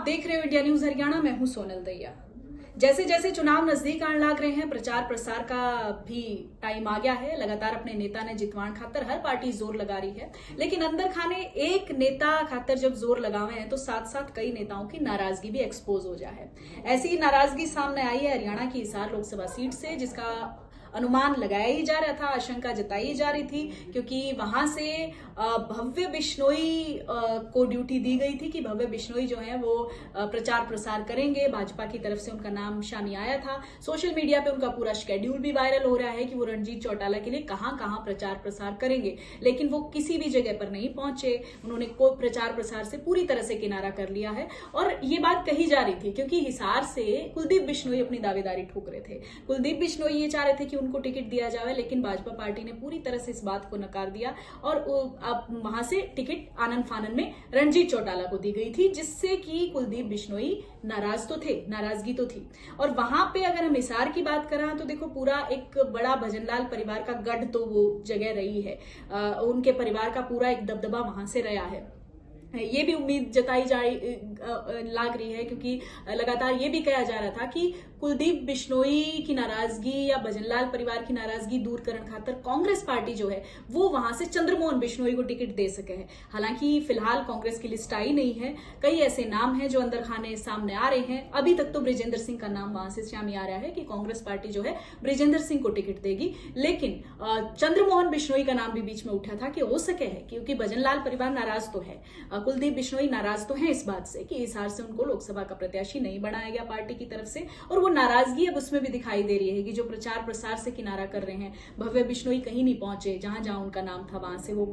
देख रहे हो इंडिया न्यूज हरियाणा। मैं हूं सोनल दैया। जैसे जैसे चुनाव नजदीक आने लग रहे हैं, प्रचार प्रसार का भी टाइम आ गया है। लगातार अपने नेता ने जितवाण खातर हर पार्टी जोर लगा रही है, लेकिन अंदर खाने एक नेता खातर जब जोर लगावे हैं तो साथ साथ कई नेताओं की नाराजगी भी एक्सपोज हो जाए है। ऐसी ही नाराजगी सामने आई है हरियाणा की हिसार लोकसभा सीट से, जिसका अनुमान लगाया ही जा रहा था, आशंका जताई जा रही थी, क्योंकि वहां से भव्य बिश्नोई को ड्यूटी दी गई थी कि भव्य बिश्नोई जो है वो प्रचार प्रसार करेंगे। भाजपा की तरफ से उनका नाम शामी आया था। सोशल मीडिया पे उनका पूरा शेड्यूल भी वायरल हो रहा है कि वो रणजीत चौटाला के लिए कहां कहां प्रचार प्रसार करेंगे, लेकिन वो किसी भी जगह पर नहीं पहुंचे। उन्होंने कोई प्रचार प्रसार से पूरी तरह से किनारा कर लिया है। और ये बात कही जा रही थी क्योंकि हिसार से कुलदीप बिश्नोई अपनी दावेदारी ठोक रहे थे। कुलदीप बिश्नोई ये चाह रहे थे कि उनको टिकट दिया जाए, लेकिन भाजपा पार्टी ने पूरी तरह से इस बात को नकार दिया और अब वहां से टिकट आनन फानन में रणजीत चौटाला को दी गई थी, जिससे कि कुलदीप बिश्नोई नाराज तो थे, नाराजगी तो थी। और वहां पे अगर हम हिसार की बात करें तो देखो, पूरा एक बड़ा भजनलाल परिवार का गढ़ तो वो जगह रही है। उनके परिवार का पूरा एक दबदबा वहां से रहा है। ये भी उम्मीद जताई लाग रही है, क्योंकि लगातार ये भी कहा जा रहा था कि कुलदीप बिश्नोई की नाराजगी या भजनलाल परिवार की नाराजगी दूर करने खातर कांग्रेस पार्टी जो है वो वहां से चंद्रमोहन बिश्नोई को टिकट दे सके है। हालांकि फिलहाल कांग्रेस की लिस्ट आई नहीं है। कई ऐसे नाम हैं जो अंदर खाने सामने आ रहे हैं। अभी तक तो बृजेंद्र सिंह का नाम वहां से सामने आ रहा है कि कांग्रेस पार्टी जो है बृजेंद्र सिंह को टिकट देगी, लेकिन चंद्रमोहन बिश्नोई का नाम भी बीच में उठा था कि हो सके है, क्योंकि भजनलाल परिवार नाराज तो है, कुलदीप बिश्नोई नाराज तो है इस बात से कि हिसार से उनको लोकसभा का प्रत्याशी नहीं बनाया गया पार्टी की तरफ से। और वो नाराजगी अब उसमें भी दिखाई दे रही है कि जो प्रचार प्रसार से किनारा कर रहे हैं, भव्य बिश्नोई कहीं नहीं पहुंचे, जहां जहां उनका नाम था वहां से वो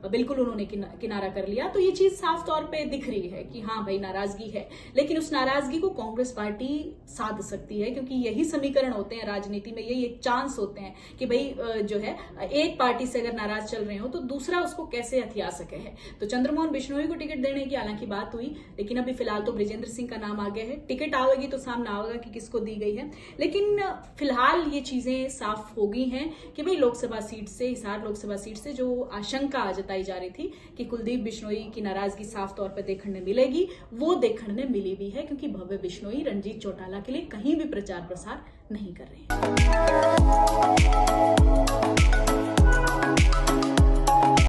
बिल्कुल उन्होंने किनारा कर लिया। तो ये चीज साफ तौर पे दिख रही है कि हाँ भाई, नाराजगी है, लेकिन उस नाराजगी को कांग्रेस पार्टी साध सकती है, क्योंकि यही समीकरण होते हैं राजनीति में, यही एक चांस होते हैं कि भाई जो है एक पार्टी से अगर नाराज चल रहे हो तो दूसरा उसको कैसे हथिया सके है। तो चंद्रमोहन बिश्नोई को टिकट देने की हालांकि बात हुई, लेकिन अभी फिलहाल तो बृजेंद्र सिंह का नाम आ गया है। टिकट आएगी तो सामने आएगा कि किसको दी गई है, लेकिन फिलहाल ये चीजें साफ हो गई हैं कि भाई लोकसभा सीट से, हिसार लोकसभा सीट से जो आशंका जताई जा रही थी कि कुलदीप बिश्नोई की नाराजगी साफ तौर पर देखने मिलेगी, वो देखने मिली भी है, क्योंकि भव्य बिश्नोई रणजीत चौटाला के लिए कहीं भी प्रचार प्रसार नहीं कर रहे हैं।